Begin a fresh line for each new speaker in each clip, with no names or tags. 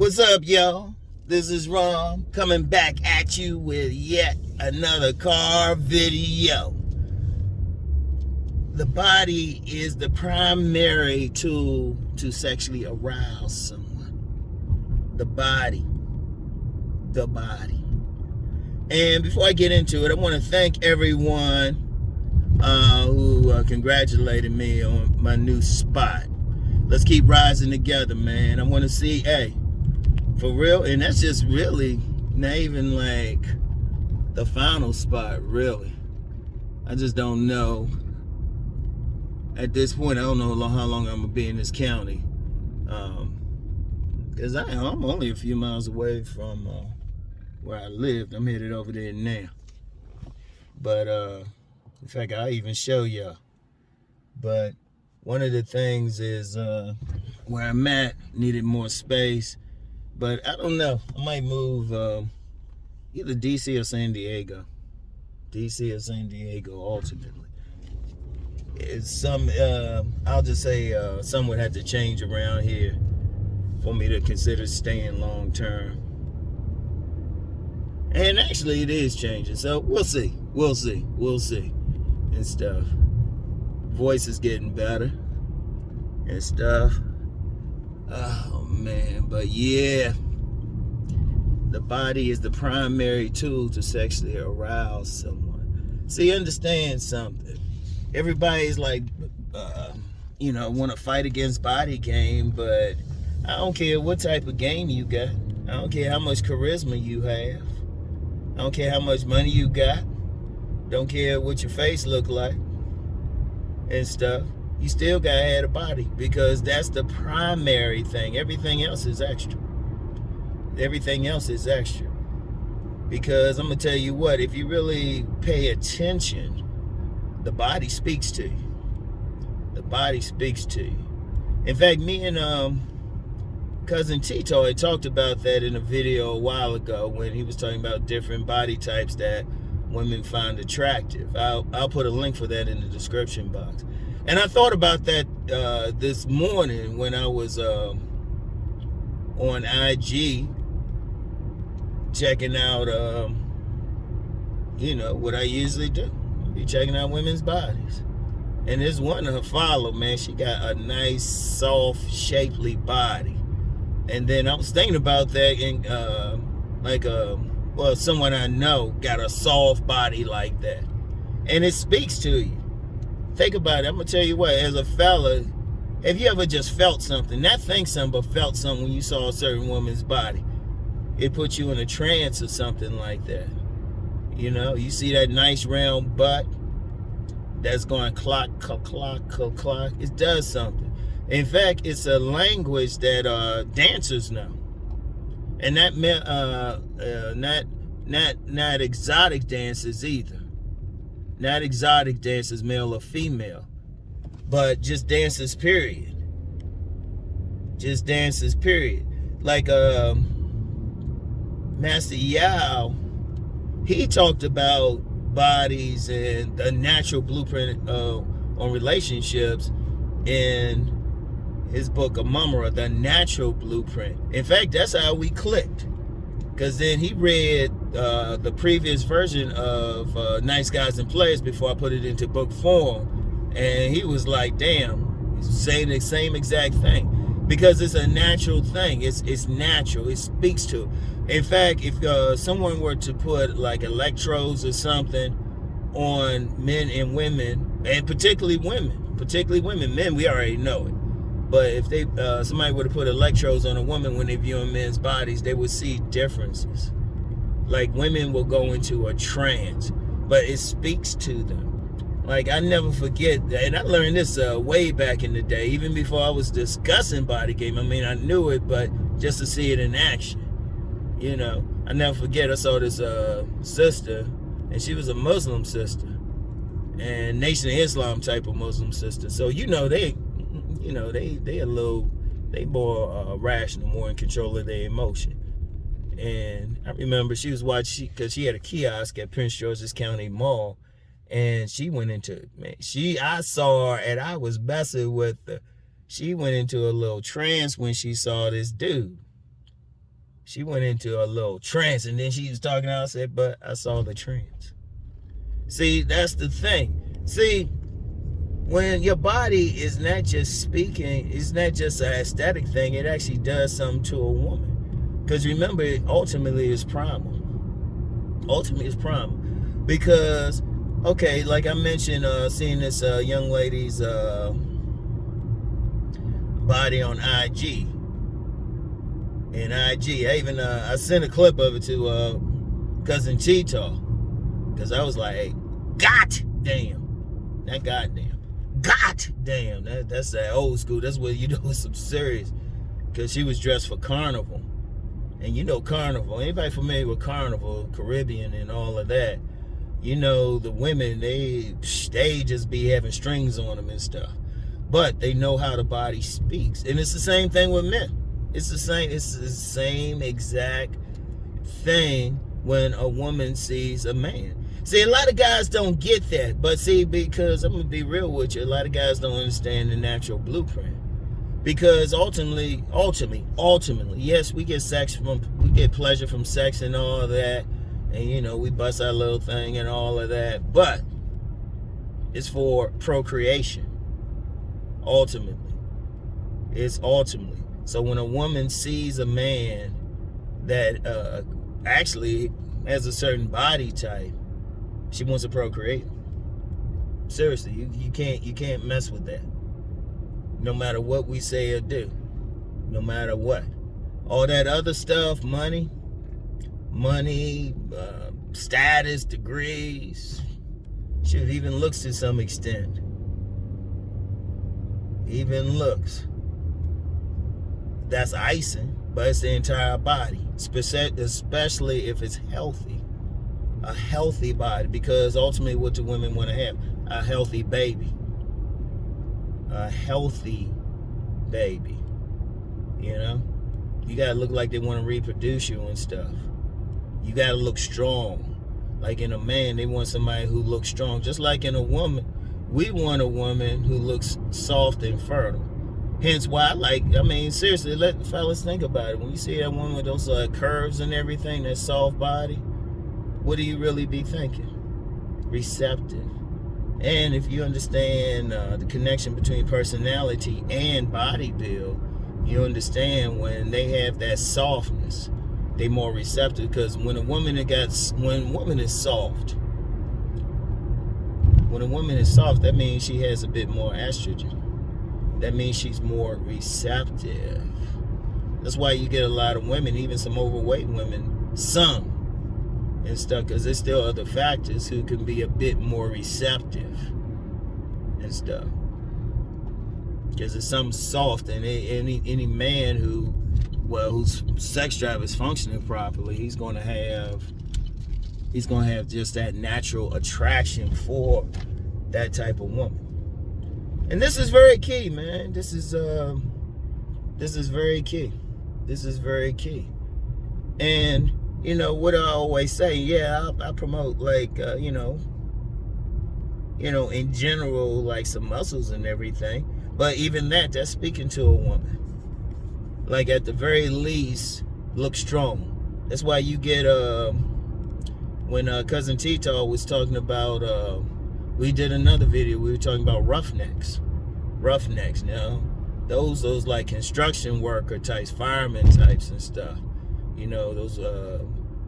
What's up, y'all? This is Rom coming back at you with yet another car video. The body is the primary tool to sexually arouse someone. The body. And before I get into it, I want to thank everyone who congratulated me on my new spot. Let's keep rising together, man. I want to see, hey, for real, and that's just really not even like the final spot, really. I just don't know. At this point, I don't know how long I'm going to be in this county. Because I'm only a few miles away from where I lived. I'm headed over there now. But, in fact, I'll even show y'all. But one of the things is where I'm at needed more space. But I don't know. I might move either DC or San Diego. DC or San Diego, ultimately. It's I'll just say some would have to change around here for me to consider staying long term. And actually, it is changing. So we'll see. And stuff. Voice is getting better. And stuff. Oh, man. But yeah. The body is the primary tool to sexually arouse someone. See, understand something. Everybody's like, want to fight against body game, but I don't care what type of game you got. I don't care how much charisma you have. I don't care how much money you got. Don't care what your face look like and stuff. You still gotta have a body because that's the primary thing. Everything else is extra. Because I'm gonna tell you what, if you really pay attention, the body speaks to you. In fact, me and Cousin T Taw had talked about that in a video a while ago when he was talking about different body types that women find attractive. I'll put a link for that in the description box. And I thought about that this morning when I was on IG checking out, what I usually do. Be checking out women's bodies. And there's one of her follow, man. She got a nice, soft, shapely body. And then I was thinking about that and someone I know got a soft body like that. And it speaks to you. Think about it. I'm going to tell you what, as a fella, have you ever just felt something? Not think something, but felt something when you saw a certain woman's body? It put you in a trance or something like that. You see that nice round butt that's going clock. It does something. In fact, it's a language that dancers know. And not exotic dancers either. Not exotic dancers, male or female. But just dancers, period. Like Master Yao, he talked about bodies and the natural blueprint on relationships in his book of Mumra, The Natural Blueprint. In fact, that's how we clicked. Because then he read the previous version of Nice Guys and Players before I put it into book form. And he was like, damn, he's saying the same exact thing. Because it's a natural thing. It's natural. It speaks to it. In fact, if someone were to put like electrodes or something on men and women, and particularly women, men, we already know it. But if somebody were to put electrodes on a woman when they view men's bodies, they would see differences. Like women will go into a trance, but it speaks to them. Like I never forget, and I learned this way back in the day, even before I was discussing body game. I mean, I knew it, but just to see it in action, I never forget. I saw this sister, and she was a Muslim sister, and Nation of Islam type of Muslim sister. So they more rational, more in control of their emotion. And I remember she was watching, because she had a kiosk at Prince George's County Mall, and she went into, I saw her and I was messing with her. She went into a little trance when she saw this dude. She went into a little trance, and then she was talking out. I said, but I saw the trance. See, that's the thing. See, when your body is not just speaking, it's not just an aesthetic thing, it actually does something to a woman. Because remember, ultimately it's primal. Ultimately it's primal. Because, okay, like I mentioned, seeing this young lady's body on IG. And IG, I sent a clip of it to Cousin T Taw. Because I was like, hey, God damn. Not goddamn. God damn. That's that old school. That's where you know it's some serious. Because she was dressed for Carnival. And you know Carnival. Anybody familiar with Carnival, Caribbean and all of that, you know the women, they just be having strings on them and stuff. But they know how the body speaks. And it's the same thing with men. It's the same exact thing when a woman sees a man. See, a lot of guys don't get that. But see, because I'm going to be real with you, a lot of guys don't understand the natural blueprint. Because ultimately, yes, we get pleasure from sex and all of that. And, you know, we bust our little thing and all of that. But it's for procreation. Ultimately. It's ultimately. So when a woman sees a man that actually has a certain body type, she wants to procreate. Seriously, you can't mess with that. No matter what we say or do. No matter what. All that other stuff, money, status, degrees, shoot, even looks to some extent. Even looks. That's icing, but it's the entire body, especially if it's healthy. A healthy body, because ultimately what do women want to have? A healthy baby. A healthy baby. You know? You gotta look like they want to reproduce you and stuff. You gotta look strong. Like in a man, they want somebody who looks strong. Just like in a woman, we want a woman who looks soft and fertile. Hence why seriously, let fellas think about it. When you see that woman with those curves and everything, that soft body, what do you really be thinking? Receptive. And if you understand the connection between personality and body build, you understand when they have that softness, they more receptive. Because when a woman is soft, that means she has a bit more estrogen. That means she's more receptive. That's why you get a lot of women, even some overweight women, some and stuff, because there's still other factors who can be a bit more receptive and stuff. Because it's something soft, and any man whose sex drive is functioning properly, he's going to have just that natural attraction for that type of woman. And this is very key, man. This is very key. This is very key. And you know what I always say, I promote in general, like some muscles and everything. But even that's speaking to a woman. Like at the very least, look strong. That's why you get when Cousin T Taw was talking about we did another video, we were talking about roughnecks, you know, those like construction worker types, fireman types and stuff, you know, those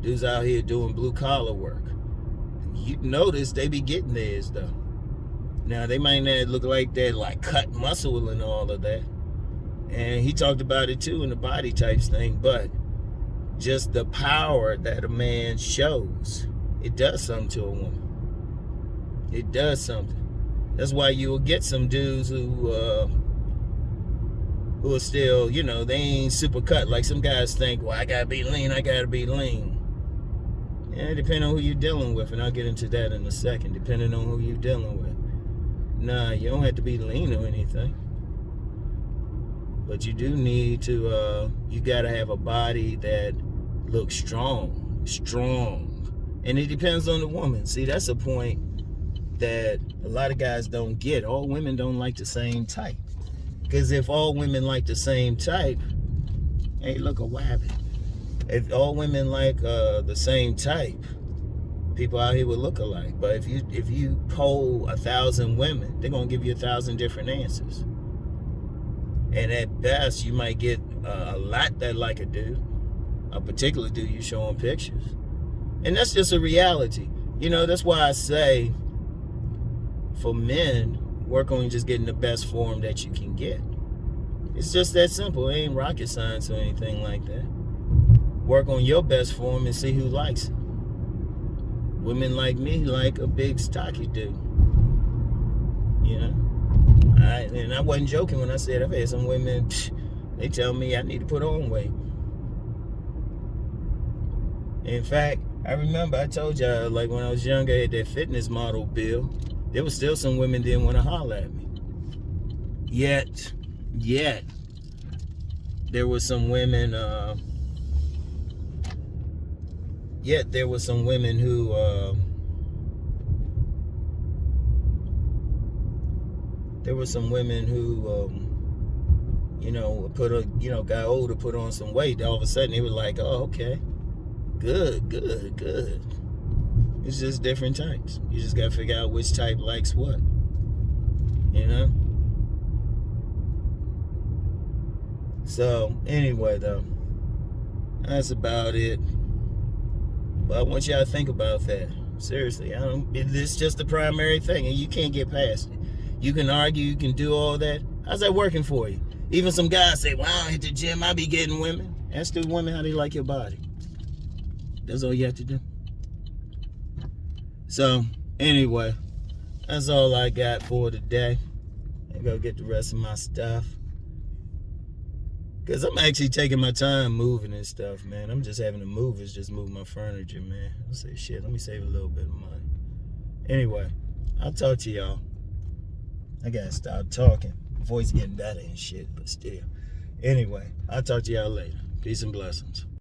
dudes out here doing blue collar work. You notice they be getting theirs though. Now they might not look like that, like cut muscle and all of that, and he talked about it too in the body types thing, but just the power that a man shows, it does something to a woman. It does something. That's why you will get some dudes who are still, you know, they ain't super cut. Like some guys think, well, I gotta be lean. Yeah, depending on who you're dealing with, and I'll get into that in a second, depending on who you're dealing with. Nah, you don't have to be lean or anything. But you do need to, you gotta have a body that looks strong. And it depends on the woman. See, that's a point that a lot of guys don't get. All women don't like the same type. Because if all women like the same type, hey, look, a wabbit. If all women like the same type, people out here would look alike. But if you poll 1,000 women, they're gonna give you 1,000 different answers. And at best, you might get a lot that like a dude, a particular dude you show them pictures, and that's just a reality. You know, that's why I say, for men, work on just getting the best form that you can get. It's just that simple. It ain't rocket science or anything like that. Work on your best form and see who likes it. Women like me like a big stocky dude. You know? And I wasn't joking when I said I've had some women, they tell me I need to put on weight. In fact, I remember I told y'all, like when I was younger, I had that fitness model bill. There was still some women didn't want to holler at me. Yet, there were some women, who, you know, got older, put on some weight. All of a sudden, they were like, oh, okay, good. It's just different types. You just got to figure out which type likes what, you know? So, anyway, though, that's about it. But I want y'all to think about that. Seriously, it's just the primary thing, and you can't get past it. You can argue, you can do all that. How's that working for you? Even some guys say, well, I don't hit the gym, I be getting women. Ask the women how they like your body. That's all you have to do. So, anyway, that's all I got for today. I gotta get the rest of my stuff. Because I'm actually taking my time moving and stuff, man. I'm just having to move. It's just move my furniture, man. I say, shit, let me save a little bit of money. Anyway, I'll talk to y'all. I gotta stop talking. Voice getting better and shit, but still. Anyway, I'll talk to y'all later. Peace and blessings.